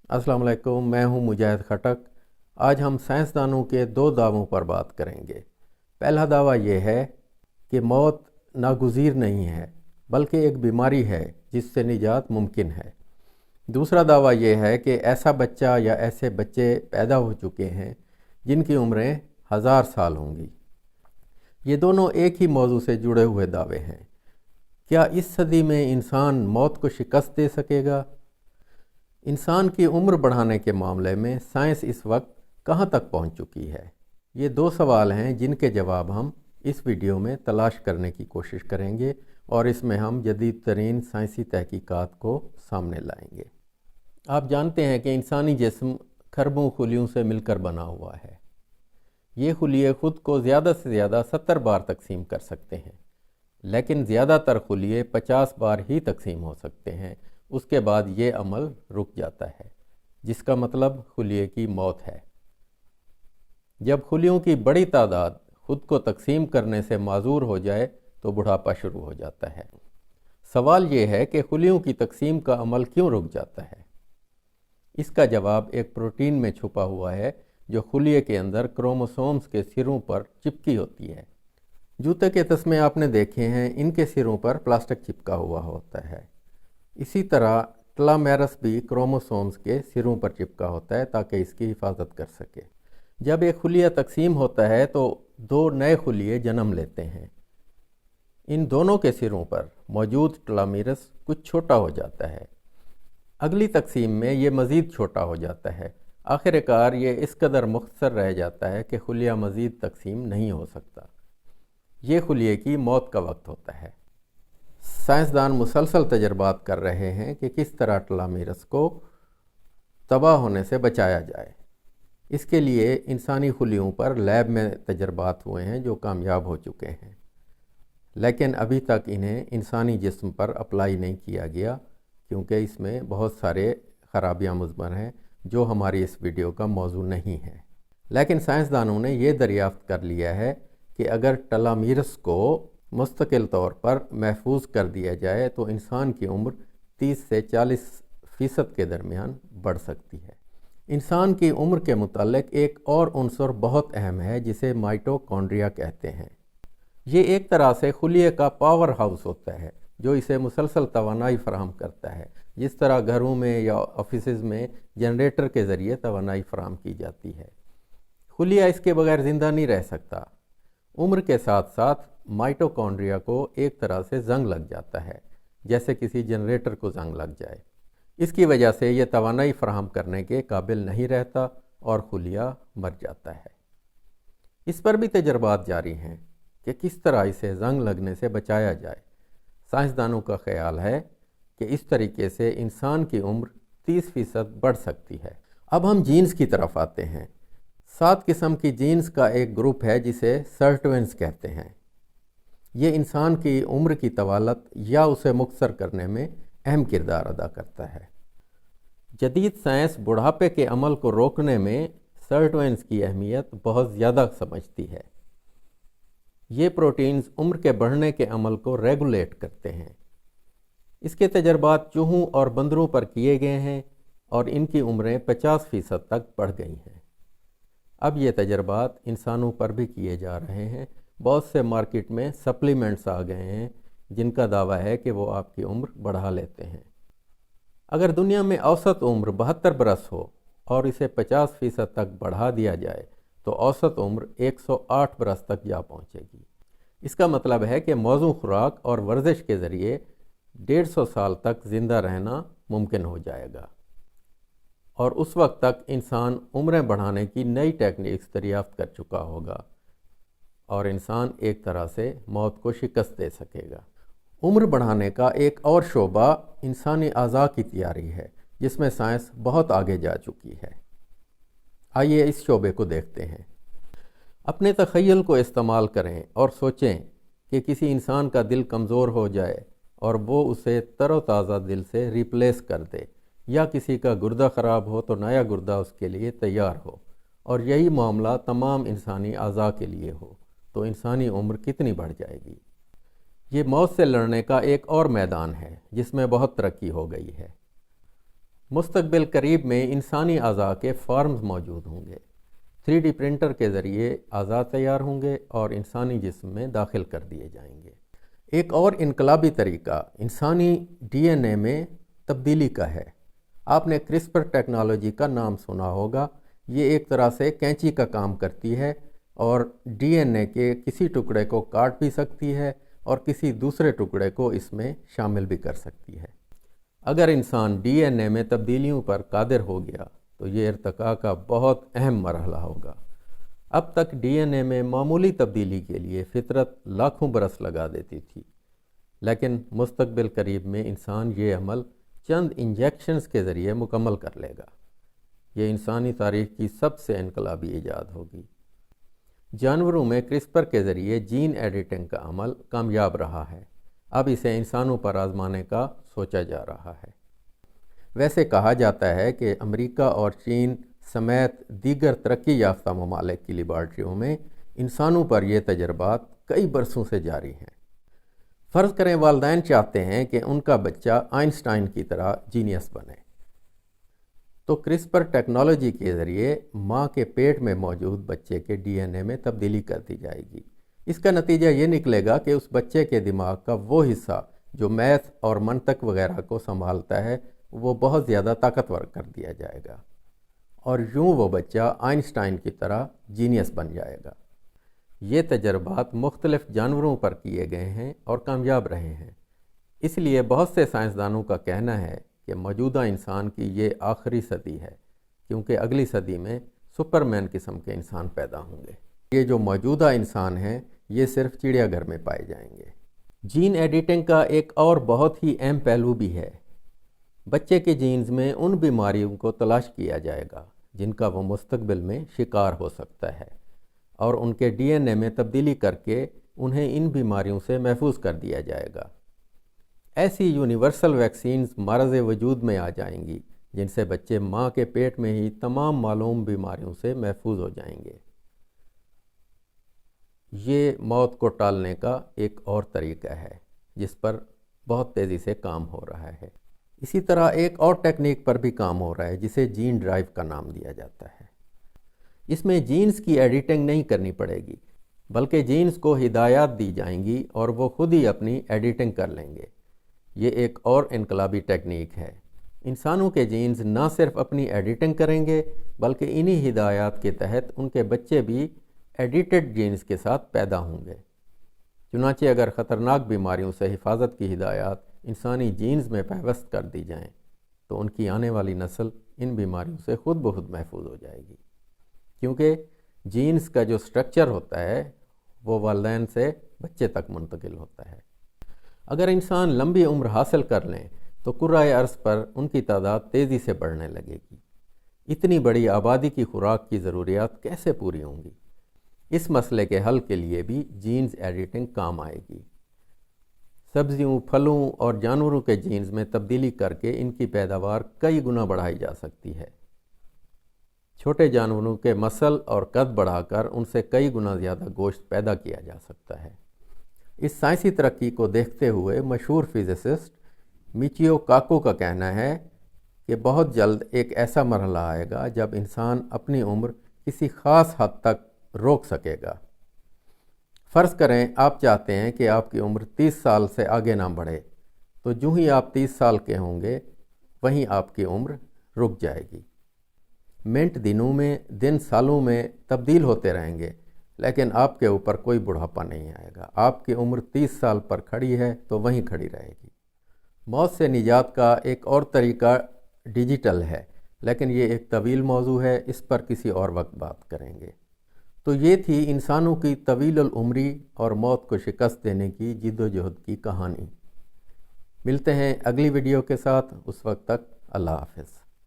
السلام علیکم، میں ہوں مجاہد خٹک۔ آج ہم سائنسدانوں کے دو دعووں پر بات کریں گے۔ پہلا دعویٰ یہ ہے کہ موت ناگزیر نہیں ہے بلکہ ایک بیماری ہے جس سے نجات ممکن ہے۔ دوسرا دعویٰ یہ ہے کہ ایسا بچہ یا ایسے بچے پیدا ہو چکے ہیں جن کی عمریں 1000 سال ہوں گی۔ یہ دونوں ایک ہی موضوع سے جڑے ہوئے دعوے ہیں۔ کیا اس صدی میں انسان موت کو شکست دے سکے گا؟ انسان کی عمر بڑھانے کے معاملے میں سائنس اس وقت کہاں تک پہنچ چکی ہے؟ یہ دو سوال ہیں جن کے جواب ہم اس ویڈیو میں تلاش کرنے کی کوشش کریں گے، اور اس میں ہم جدید ترین سائنسی تحقیقات کو سامنے لائیں گے۔ آپ جانتے ہیں کہ انسانی جسم کھربوں خلیوں سے مل کر بنا ہوا ہے۔ یہ خلیے خود کو زیادہ سے زیادہ 70 بار تقسیم کر سکتے ہیں، لیکن زیادہ تر خلیے 50 بار ہی تقسیم ہو سکتے ہیں۔ اس کے بعد یہ عمل رک جاتا ہے، جس کا مطلب خلیے کی موت ہے۔ جب خلیوں کی بڑی تعداد خود کو تقسیم کرنے سے معذور ہو جائے تو بڑھاپا شروع ہو جاتا ہے۔ سوال یہ ہے کہ خلیوں کی تقسیم کا عمل کیوں رک جاتا ہے؟ اس کا جواب ایک پروٹین میں چھپا ہوا ہے جو خلیے کے اندر کروموسومز کے سروں پر چپکی ہوتی ہے۔ جوتے کے تسمے آپ نے دیکھے ہیں، ان کے سروں پر پلاسٹک چپکا ہوا ہوتا ہے۔ اسی طرح ٹلامیرس بھی کروموسومز کے سروں پر چپکا ہوتا ہے تاکہ اس کی حفاظت کر سکے۔ جب ایک خلیہ تقسیم ہوتا ہے تو 2 نئے خلیے جنم لیتے ہیں۔ ان دونوں کے سروں پر موجود ٹلامیرس کچھ چھوٹا ہو جاتا ہے۔ اگلی تقسیم میں یہ مزید چھوٹا ہو جاتا ہے۔ آخر کار یہ اس قدر مختصر رہ جاتا ہے کہ خلیہ مزید تقسیم نہیں ہو سکتا۔ یہ خلیے کی موت کا وقت ہوتا ہے۔ سائنسدان مسلسل تجربات کر رہے ہیں کہ کس طرح ٹلامیرس کو تباہ ہونے سے بچایا جائے۔ اس کے لیے انسانی خلیوں پر لیب میں تجربات ہوئے ہیں جو کامیاب ہو چکے ہیں، لیکن ابھی تک انہیں انسانی جسم پر اپلائی نہیں کیا گیا کیونکہ اس میں بہت سارے خرابیاں مضمر ہیں جو ہماری اس ویڈیو کا موضوع نہیں ہے۔ لیکن سائنسدانوں نے یہ دریافت کر لیا ہے کہ اگر ٹلامیرس کو مستقل طور پر محفوظ کر دیا جائے تو انسان کی عمر 30 سے 40% کے درمیان بڑھ سکتی ہے۔ انسان کی عمر کے متعلق ایک اور عنصر بہت اہم ہے جسے مائٹوکونڈریا کہتے ہیں۔ یہ ایک طرح سے خلیے کا پاور ہاؤس ہوتا ہے جو اسے مسلسل توانائی فراہم کرتا ہے، جس طرح گھروں میں یا آفیسز میں جنریٹر کے ذریعے توانائی فراہم کی جاتی ہے۔ خلیہ اس کے بغیر زندہ نہیں رہ سکتا۔ عمر کے ساتھ ساتھ مائٹوکونڈریا کو ایک طرح سے زنگ لگ جاتا ہے، جیسے کسی جنریٹر کو زنگ لگ جائے۔ اس کی وجہ سے یہ توانائی فراہم کرنے کے قابل نہیں رہتا اور خلیہ مر جاتا ہے۔ اس پر بھی تجربات جاری ہیں کہ کس طرح اسے زنگ لگنے سے بچایا جائے۔ سائنسدانوں کا خیال ہے کہ اس طریقے سے انسان کی عمر 30% بڑھ سکتی ہے۔ اب ہم جینز کی طرف آتے ہیں۔ 7 قسم کی جینز کا ایک گروپ ہے جسے سرٹونز کہتے ہیں۔ یہ انسان کی عمر کی طوالت یا اسے مختصر کرنے میں اہم کردار ادا کرتا ہے۔ جدید سائنس بڑھاپے کے عمل کو روکنے میں سرٹونز کی اہمیت بہت زیادہ سمجھتی ہے۔ یہ پروٹینز عمر کے بڑھنے کے عمل کو ریگولیٹ کرتے ہیں۔ اس کے تجربات چوہوں اور بندروں پر کیے گئے ہیں اور ان کی عمریں 50% تک بڑھ گئی ہیں۔ اب یہ تجربات انسانوں پر بھی کیے جا رہے ہیں۔ بہت سے مارکیٹ میں سپلیمنٹس آ گئے ہیں جن کا دعویٰ ہے کہ وہ آپ کی عمر بڑھا لیتے ہیں۔ اگر دنیا میں اوسط عمر 72 برس ہو اور اسے 50% تک بڑھا دیا جائے تو اوسط عمر 108 برس تک جا پہنچے گی۔ اس کا مطلب ہے کہ موزوں خوراک اور ورزش کے ذریعے 150 سال تک زندہ رہنا ممکن ہو جائے گا، اور اس وقت تک انسان عمریں بڑھانے کی نئی ٹیکنیکس دریافت کر چکا ہوگا اور انسان ایک طرح سے موت کو شکست دے سکے گا۔ عمر بڑھانے کا ایک اور شعبہ انسانی اعضاء کی تیاری ہے جس میں سائنس بہت آگے جا چکی ہے۔ آئیے اس شعبے کو دیکھتے ہیں۔ اپنے تخیل کو استعمال کریں اور سوچیں کہ کسی انسان کا دل کمزور ہو جائے اور وہ اسے تر و تازہ دل سے ریپلیس کر دے، یا کسی کا گردہ خراب ہو تو نیا گردہ اس کے لیے تیار ہو، اور یہی معاملہ تمام انسانی اعضاء کے لیے ہو، تو انسانی عمر کتنی بڑھ جائے گی۔ یہ موت سے لڑنے کا ایک اور میدان ہے جس میں بہت ترقی ہو گئی ہے۔ مستقبل قریب میں انسانی اعضاء کے فارمز موجود ہوں گے، 3D پرنٹر کے ذریعے اعضاء تیار ہوں گے اور انسانی جسم میں داخل کر دیے جائیں گے۔ ایک اور انقلابی طریقہ انسانی DNA میں تبدیلی کا ہے۔ آپ نے کرسپر ٹیکنالوجی کا نام سنا ہوگا۔ یہ ایک طرح سے کینچی کا کام کرتی ہے اور DNA کے کسی ٹکڑے کو کاٹ بھی سکتی ہے اور کسی دوسرے ٹکڑے کو اس میں شامل بھی کر سکتی ہے۔ اگر انسان DNA میں تبدیلیوں پر قادر ہو گیا تو یہ ارتقاء کا بہت اہم مرحلہ ہوگا۔ اب تک DNA میں معمولی تبدیلی کے لیے فطرت لاکھوں برس لگا دیتی تھی، لیکن مستقبل قریب میں انسان یہ عمل چند انجیکشنز کے ذریعے مکمل کر لے گا۔ یہ انسانی تاریخ کی سب سے انقلابی ایجاد ہوگی۔ جانوروں میں کرسپر کے ذریعے جین ایڈیٹنگ کا عمل کامیاب رہا ہے، اب اسے انسانوں پر آزمانے کا سوچا جا رہا ہے۔ ویسے کہا جاتا ہے کہ امریکہ اور چین سمیت دیگر ترقی یافتہ ممالک کی لیبارٹریوں میں انسانوں پر یہ تجربات کئی برسوں سے جاری ہیں۔ فرض کریں والدین چاہتے ہیں کہ ان کا بچہ آئنسٹائن کی طرح جینیس بنے، تو کرسپر ٹیکنالوجی کے ذریعے ماں کے پیٹ میں موجود بچے کے DNA میں تبدیلی کر دی جائے گی۔ اس کا نتیجہ یہ نکلے گا کہ اس بچے کے دماغ کا وہ حصہ جو میتھ اور منطق وغیرہ کو سنبھالتا ہے وہ بہت زیادہ طاقتور کر دیا جائے گا، اور یوں وہ بچہ آئنسٹائن کی طرح جینیس بن جائے گا۔ یہ تجربات مختلف جانوروں پر کیے گئے ہیں اور کامیاب رہے ہیں۔ اس لیے بہت سے سائنسدانوں کا کہنا ہے کہ موجودہ انسان کی یہ آخری صدی ہے، کیونکہ اگلی صدی میں سپر مین قسم کے انسان پیدا ہوں گے۔ یہ جو موجودہ انسان ہیں یہ صرف چڑیا گھر میں پائے جائیں گے۔ جین ایڈیٹنگ کا ایک اور بہت ہی اہم پہلو بھی ہے۔ بچے کے جینز میں ان بیماریوں کو تلاش کیا جائے گا جن کا وہ مستقبل میں شکار ہو سکتا ہے، اور ان کے DNA میں تبدیلی کر کے انہیں ان بیماریوں سے محفوظ کر دیا جائے گا۔ ایسی یونیورسل ویکسینز معرض وجود میں آ جائیں گی جن سے بچے ماں کے پیٹ میں ہی تمام معلوم بیماریوں سے محفوظ ہو جائیں گے۔ یہ موت کو ٹالنے کا ایک اور طریقہ ہے جس پر بہت تیزی سے کام ہو رہا ہے۔ اسی طرح ایک اور ٹیکنیک پر بھی کام ہو رہا ہے جسے جین ڈرائیو کا نام دیا جاتا ہے۔ اس میں جینز کی ایڈیٹنگ نہیں کرنی پڑے گی، بلکہ جینز کو ہدایات دی جائیں گی اور وہ خود ہی اپنی ایڈیٹنگ کر لیں گے۔ یہ ایک اور انقلابی ٹیکنیک ہے۔ انسانوں کے جینز نہ صرف اپنی ایڈیٹنگ کریں گے بلکہ انہی ہدایات کے تحت ان کے بچے بھی ایڈیٹڈ جینز کے ساتھ پیدا ہوں گے۔ چنانچہ اگر خطرناک بیماریوں سے حفاظت کی ہدایات انسانی جینز میں پیوست کر دی جائیں تو ان کی آنے والی نسل ان بیماریوں سے خود بخود محفوظ ہو جائے گی، کیونکہ جینز کا جو سٹرکچر ہوتا ہے وہ والدین سے بچے تک منتقل ہوتا ہے۔ اگر انسان لمبی عمر حاصل کر لیں تو کرۂ ارض پر ان کی تعداد تیزی سے بڑھنے لگے گی۔ اتنی بڑی آبادی کی خوراک کی ضروریات کیسے پوری ہوں گی؟ اس مسئلے کے حل کے لیے بھی جینز ایڈیٹنگ کام آئے گی۔ سبزیوں، پھلوں اور جانوروں کے جینز میں تبدیلی کر کے ان کی پیداوار کئی گنا بڑھائی جا سکتی ہے۔ چھوٹے جانوروں کے مسل اور قد بڑھا کر ان سے کئی گنا زیادہ گوشت پیدا کیا جا سکتا ہے۔ اس سائنسی ترقی کو دیکھتے ہوئے مشہور فزسسٹ میچیو کاکو کا کہنا ہے کہ بہت جلد ایک ایسا مرحلہ آئے گا جب انسان اپنی عمر کسی خاص حد تک روک سکے گا۔ فرض کریں آپ چاہتے ہیں کہ آپ کی عمر 30 سال سے آگے نہ بڑھے، تو جو ہی آپ 30 سال کے ہوں گے وہیں آپ کی عمر رک جائے گی۔ منٹ دنوں میں، دن سالوں میں تبدیل ہوتے رہیں گے، لیکن آپ کے اوپر کوئی بڑھاپا نہیں آئے گا۔ آپ کی عمر 30 سال پر کھڑی ہے تو وہیں کھڑی رہے گی۔ موت سے نجات کا ایک اور طریقہ ڈیجیٹل ہے، لیکن یہ ایک طویل موضوع ہے، اس پر کسی اور وقت بات کریں گے۔ تو یہ تھی انسانوں کی طویل العمری اور موت کو شکست دینے کی جد و جہد کی کہانی۔ ملتے ہیں اگلی ویڈیو کے ساتھ، اس وقت تک اللہ حافظ۔